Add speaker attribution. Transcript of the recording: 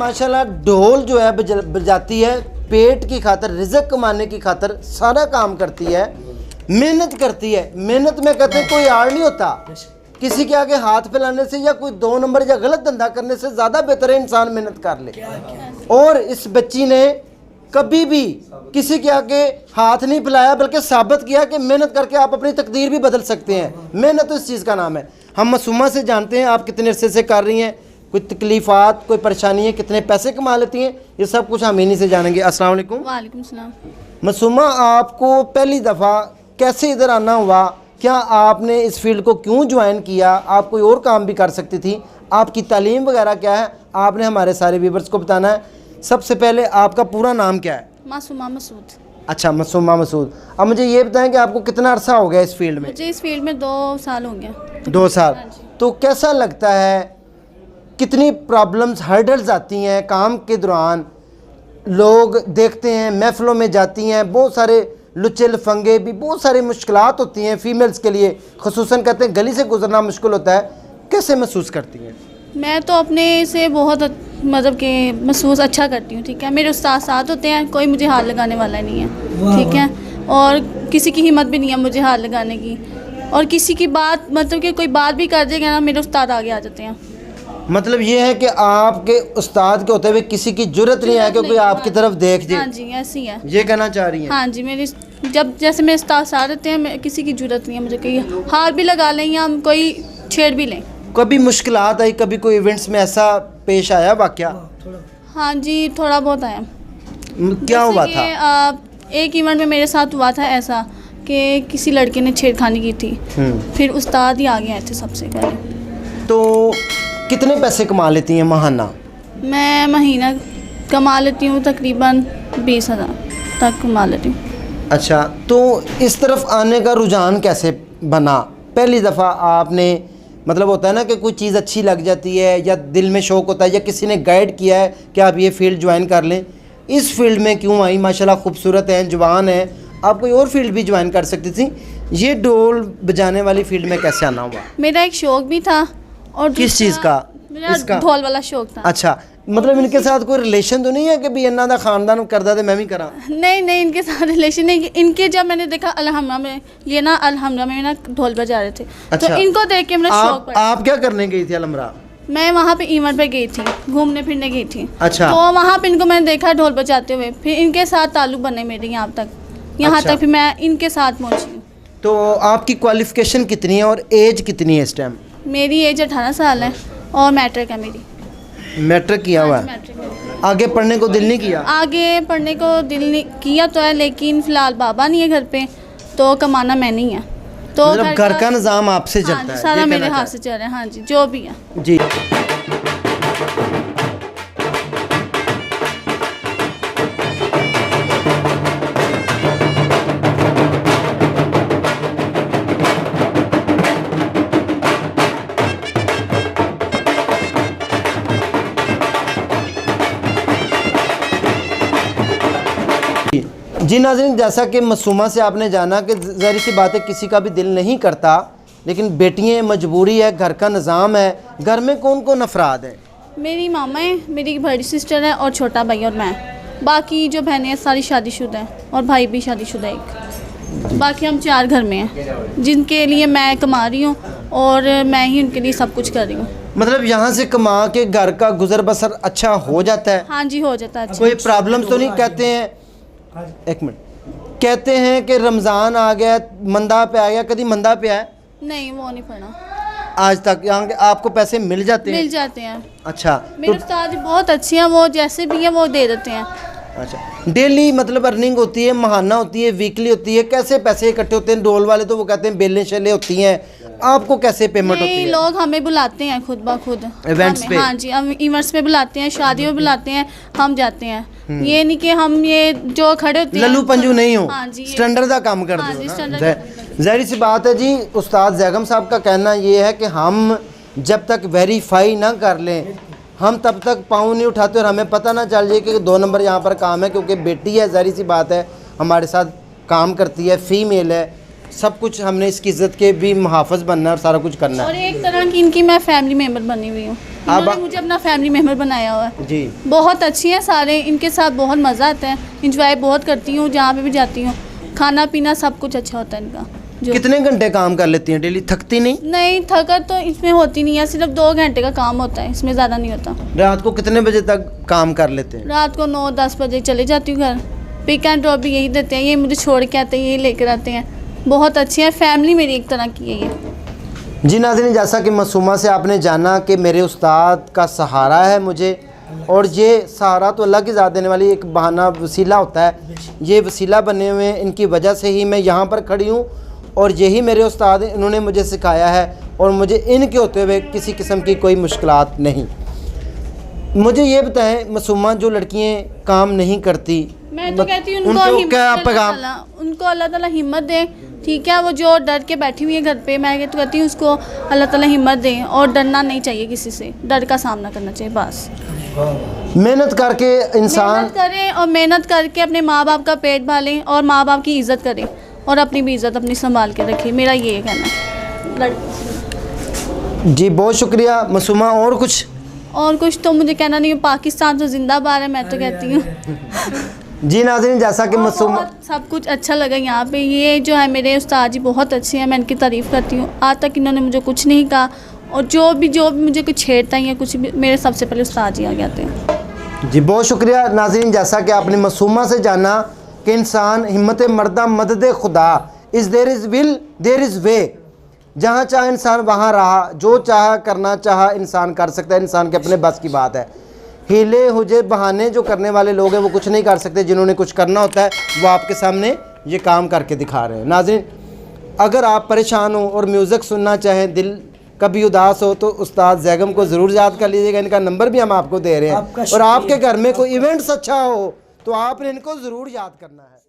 Speaker 1: माशाल्लाह ढोल जो है बजाती है, पेट की खातर, रिज़्क कमाने की खातर सारा काम करती है, मेहनत करती है। मेहनत में कहते हैं कोई आड़ नहीं होता, किसी के आगे हाथ फैलाने से या कोई 2 नंबर या गलत धंधा करने से ज़्यादा बेहतर है इंसान मेहनत कर ले। और इस बच्ची ने कभी भी किसी के आगे हाथ नहीं फैलाया, बल्कि साबित किया कि मेहनत करके आप अपनी तकदीर भी बदल सकते हैं। मेहनत इस चीज़ का नाम है। हम मासूमा से जानते हैं आप कितने अरसे से कर रही हैं, कोई तकलीफ़ात, कोई परेशानी है, कितने पैसे कमा लेती हैं, ये सब कुछ हम इन्हीं से जानेंगे। अस्सलाम वालेकुम।
Speaker 2: वालेकुम सलाम।
Speaker 1: मासूमा, आपको पहली दफ़ा कैसे इधर आना हुआ? क्या आपने इस फील्ड को क्यों ज्वाइन किया? आप कोई और काम भी कर सकती थी। आपकी तालीम वगैरह क्या है, आपने हमारे सारे व्यूअर्स को बताना है। सबसे पहले आपका पूरा नाम क्या है?
Speaker 2: मासूमा मसूद।
Speaker 1: अच्छा, मासूमा मसूद। अब मुझे ये बताएं कि आपको कितना अरसा हो गया इस फील्ड में?
Speaker 2: मुझे इस फील्ड में 2 साल हो गए।
Speaker 1: 2 साल। तो कैसा लगता है, कितनी प्रॉब्लम्स, हर्डल्स आती हैं काम के दौरान? लोग देखते हैं, महफिलों में जाती हैं, बहुत सारे लुच्चे लफंगे भी, बहुत सारी मुश्किलात होती हैं फ़ीमेल्स के लिए, ख़ुसूसन कहते हैं गली से गुजरना मुश्किल होता है। कैसे महसूस करती हैं?
Speaker 2: मैं तो अपने से बहुत मतलब कि महसूस अच्छा करती हूँ। ठीक है, मेरे उस्ताद साथ होते हैं, कोई मुझे हाथ लगाने वाला नहीं है। ठीक है, और किसी की हिम्मत भी नहीं है मुझे हाथ लगाने की। और किसी की बात, मतलब कि कोई बात भी कर देगा ना, मेरे उस्ताद आगे आ जाते हैं।
Speaker 1: मतलब ये है कि आपके उस्ताद के होते हुए किसी की जुर्रत नहीं है कि कोई आपकी तरफ देख जाए।
Speaker 2: हाँ जी, ऐसी है।
Speaker 1: ये कहना चाह रही हैं?
Speaker 2: हाँ जी, मेरी जब जैसे मेरे उस्ताद साथ रहते हैं, किसी की जुर्रत नहीं है मुझे कहीं हाथ भी लगा लें या हम कोई छेड़ भी लें।
Speaker 1: कभी मुश्किलात आई, कभी कोई इवेंट्स में ऐसा पेश आया वाकया?
Speaker 2: हाँ जी, थोड़ा बहुत आया।
Speaker 1: क्या हुआ था?
Speaker 2: एक इवेंट में मेरे साथ हुआ था ऐसा कि किसी लड़के ने छेड़खानी की थी, फिर उस्ताद ही आगे आए थे सबसे पहले।
Speaker 1: तो कितने पैसे कमा लेती हैं महाना?
Speaker 2: मैं महीना कमा लेती हूँ तकरीबन 20,000 तक कमा लेती हूँ।
Speaker 1: अच्छा, तो इस तरफ आने का रुझान कैसे बना? पहली दफ़ा आपने, मतलब होता है ना कि कोई चीज़ अच्छी लग जाती है या दिल में शौक़ होता है या किसी ने गाइड किया है कि आप ये फ़ील्ड ज्वाइन कर लें, इस फील्ड में क्यों आई? माशाल्लाह खूबसूरत हैं, जवान हैं, आप कोई और फील्ड भी ज्वाइन कर सकती थी। ये ढोल बजाने वाली फील्ड में कैसे आना हुआ?
Speaker 2: मेरा एक शौक़ भी था। और
Speaker 1: किस चीज़ का?
Speaker 2: मेरा ढोल वाला शौक़ था।
Speaker 1: अच्छा, मतलब इनके साथ कोई रिलेशन तो नहीं है कि भी इन्ना दा खानदान करदा तो मैं भी करा?
Speaker 2: नहीं नहीं, इनके साथ रिलेशन नहीं। इनके जब मैंने देखा अलहमरा में, ये ना अलहमरा में ना ढोल बजा रहे थे।
Speaker 1: अच्छा,
Speaker 2: तो इनको देख के मेरा शौक पड़ा।
Speaker 1: आप क्या करने गई थी अलहमरा?
Speaker 2: मैं वहाँ पे इवेंट पे गई थी, घूमने फिरने गई थी।
Speaker 1: अच्छा।
Speaker 2: तो वहाँ पे इनको मैंने देखा ढोल बजाते हुए, फिर इनके साथ ताल्लुक बने मेरे यहाँ
Speaker 1: अच्छा।
Speaker 2: तक फिर मैं इनके साथ पहुँची।
Speaker 1: तो आपकी क्वालिफिकेशन कितनी है और एज कितनी है इस टाइम?
Speaker 2: मेरी एज 18 साल है और मैट्रिक है मेरी।
Speaker 1: मैट्रिक किया हुआ है? आगे पढ़ने को दिल नहीं किया?
Speaker 2: आगे पढ़ने को दिल नहीं किया तो है, लेकिन फ़िलहाल बाबा नहीं है घर पे, तो कमाना मैं नहीं है। तो
Speaker 1: मतलब घर का निज़ाम आपसे चलता है?
Speaker 2: सारा मेरे हाथ से चल रहा है। हाँ जी, जो भी है
Speaker 1: जी। जी नाज़रीन, जैसा कि मासूमा से आपने जाना कि ज़ाहिर सी बात है किसी का भी दिल नहीं करता, लेकिन बेटियाँ, मजबूरी है, घर का निज़ाम है। घर में कौन कौन अफराद हैं?
Speaker 2: मेरी मामा है, मेरी बड़ी सिस्टर है और छोटा भाई और मैं। बाकी जो बहनें हैं सारी शादीशुदा हैं और भाई भी शादीशुदा है एक। बाकी हम 4 घर में हैं जिनके लिए मैं कमा रही हूँ और मैं ही उनके लिए सब कुछ कर रही हूँ।
Speaker 1: मतलब यहाँ से कमा के घर का गुजर बसर अच्छा हो जाता है?
Speaker 2: हाँ जी, हो जाता है अच्छा।
Speaker 1: कोई प्रॉब्लम्स तो नहीं? कहते हैं, एक मिनट, कहते हैं कि रमज़ान आ गया, मंदा पे आ गया, कभी मंदा पे आया?
Speaker 2: नहीं, वो नहीं पड़ा
Speaker 1: आज तक। यहाँ आपको पैसे मिल जाते हैं?
Speaker 2: मिल जाते हैं।
Speaker 1: अच्छा,
Speaker 2: मेरे उस्ताद जी बहुत अच्छे हैं, वो जैसे भी हैं वो दे देते हैं।
Speaker 1: अच्छा, डेली मतलब अर्निंग होती है, महाना होती है, वीकली होती है, कैसे पैसे इकट्ठे होते हैं? ढोल वाले तो वो कहते हैं बेलें शेलें होती हैं, आपको कैसे पेमेंट होती है?
Speaker 2: लोग हमें बुलाते हैं खुद ब खुद
Speaker 1: इवेंट्स पे?
Speaker 2: हाँ जी, हम इवेंट्स पे बुलाते हैं, शादियों में बुलाते हैं, हम जाते हैं। ये नहीं कि हम ये जो खड़े होते हैं
Speaker 1: लल्लू पंजू नहीं हो।
Speaker 2: हाँ जी,
Speaker 1: स्टैंडर्ड का काम कर
Speaker 2: हाँ
Speaker 1: दो
Speaker 2: जी,
Speaker 1: ना।
Speaker 2: स्टैंडर्ड।
Speaker 1: ज़ाहिर सी बात है जी, उस्ताद जैगम साहब का कहना ये है कि हम जब तक वेरीफाई ना कर लें, हम तब तक पाँव नहीं उठाते और हमें पता ना चल जाए कि 2 नंबर यहाँ पर काम है, क्योंकि बेटी है, ज़ाहिर सी बात है हमारे साथ काम करती है, फ़ीमेल है, सब कुछ हमने इसकी इज्जत के भी मुहाफ़िज़ बनना है और सारा कुछ करना
Speaker 2: और
Speaker 1: है।
Speaker 2: एक तरह की इनकी मैं फैमिली मेम्बर बनी हुई हूँ, इन्होंने मुझे अपना फैमिली मेम्बर बनाया हुआ है।
Speaker 1: जी
Speaker 2: बहुत अच्छी हैं सारे, इनके साथ बहुत मज़ा आता है, इंजॉय बहुत करती हूँ, जहाँ पे भी जाती हूँ खाना पीना सब कुछ अच्छा होता है इनका। जो
Speaker 1: कितने घंटे काम कर लेती हैं डेली, थकती नहीं?
Speaker 2: नहीं, थकत तो इसमें होती नहीं है, सिर्फ 2 घंटे का काम होता है, इसमें ज़्यादा नहीं होता।
Speaker 1: रात को कितने बजे तक काम कर लेते हैं?
Speaker 2: रात को 9-10 बजे चले जाती हूँ घर। पिक एंड ड्रॉप भी यही देते हैं, ये मुझे छोड़ के आते हैं, यही लेकर आते हैं। बहुत अच्छी है, फैमिली मेरी एक तरह की है ये।
Speaker 1: जी नाज़रीन, जैसा कि मासूमा से आपने जाना कि मेरे उस्ताद का सहारा है मुझे, और ये सहारा तो अल्लाह की ज़ात देने वाली एक बहाना वसीला होता है। ये वसीला बने हुए हैं, इनकी वजह से ही मैं यहाँ पर खड़ी हूँ और यही मेरे उस्ताद हैं, इन्होंने मुझे सिखाया है और मुझे इनके होते हुए किसी किस्म की कोई मुश्किलात नहीं। मुझे ये बताएं मासूमा, जो लड़कियाँ काम नहीं करती,
Speaker 2: मैं तो कहती हूँ
Speaker 1: उनको क्या पैगाम?
Speaker 2: उनको अल्लाह ताला हिम्मत दे, ठीक है। वो जो डर के बैठी हुई है घर पे, मैं तो कहती हूँ उसको अल्लाह ताला हिम्मत दे, और डरना नहीं चाहिए किसी से, डर का सामना करना चाहिए बस।
Speaker 1: मेहनत करके इंसान
Speaker 2: मेहनत करें और मेहनत करके अपने माँ बाप का पेट पालें और माँ बाप की इज़्ज़त करें और अपनी भी इज़्ज़त अपनी संभाल के रखें, मेरा ये कहना है।
Speaker 1: जी बहुत शुक्रिया मासूमा। और कुछ
Speaker 2: तो मुझे कहना नहीं है, पाकिस्तान तो जिंदाबाद है, मैं तो कहती हूँ।
Speaker 1: जी नाज़रीन, जैसा कि मासूमा,
Speaker 2: सब कुछ अच्छा लगा यहाँ पे। ये जो है मेरे उस्ताद जी बहुत अच्छे हैं, मैं इनकी तारीफ़ करती हूँ। आज तक इन्होंने मुझे कुछ नहीं कहा, और जो भी मुझे कुछ छेड़ता ही है कुछ भी, मेरे सबसे पहले उस्ताद जी आ जाते हैं।
Speaker 1: जी बहुत शुक्रिया नाज़रीन, जैसा कि आपने मासूमा से जाना कि इंसान हिम्मत मर्दा मदद खुदा, is there is will there is way. जहाँ चाहे इंसान वहाँ रहा, जो चाह करना चाहा इंसान कर सकता है, इंसान के अपने बस की बात है। हीले हुजे बहाने जो करने वाले लोग हैं वो कुछ नहीं कर सकते, जिन्होंने कुछ करना होता है वो आपके सामने ये काम करके दिखा रहे हैं। नाज़रीन, अगर आप परेशान हो और म्यूज़िक सुनना चाहें, दिल कभी उदास हो, तो उस्ताद जैगम को ज़रूर याद कर लीजिएगा, इनका नंबर भी हम आपको दे रहे हैं। और आपके घर में कोई इवेंट्स अच्छा हो तो आपने इनको ज़रूर याद करना है।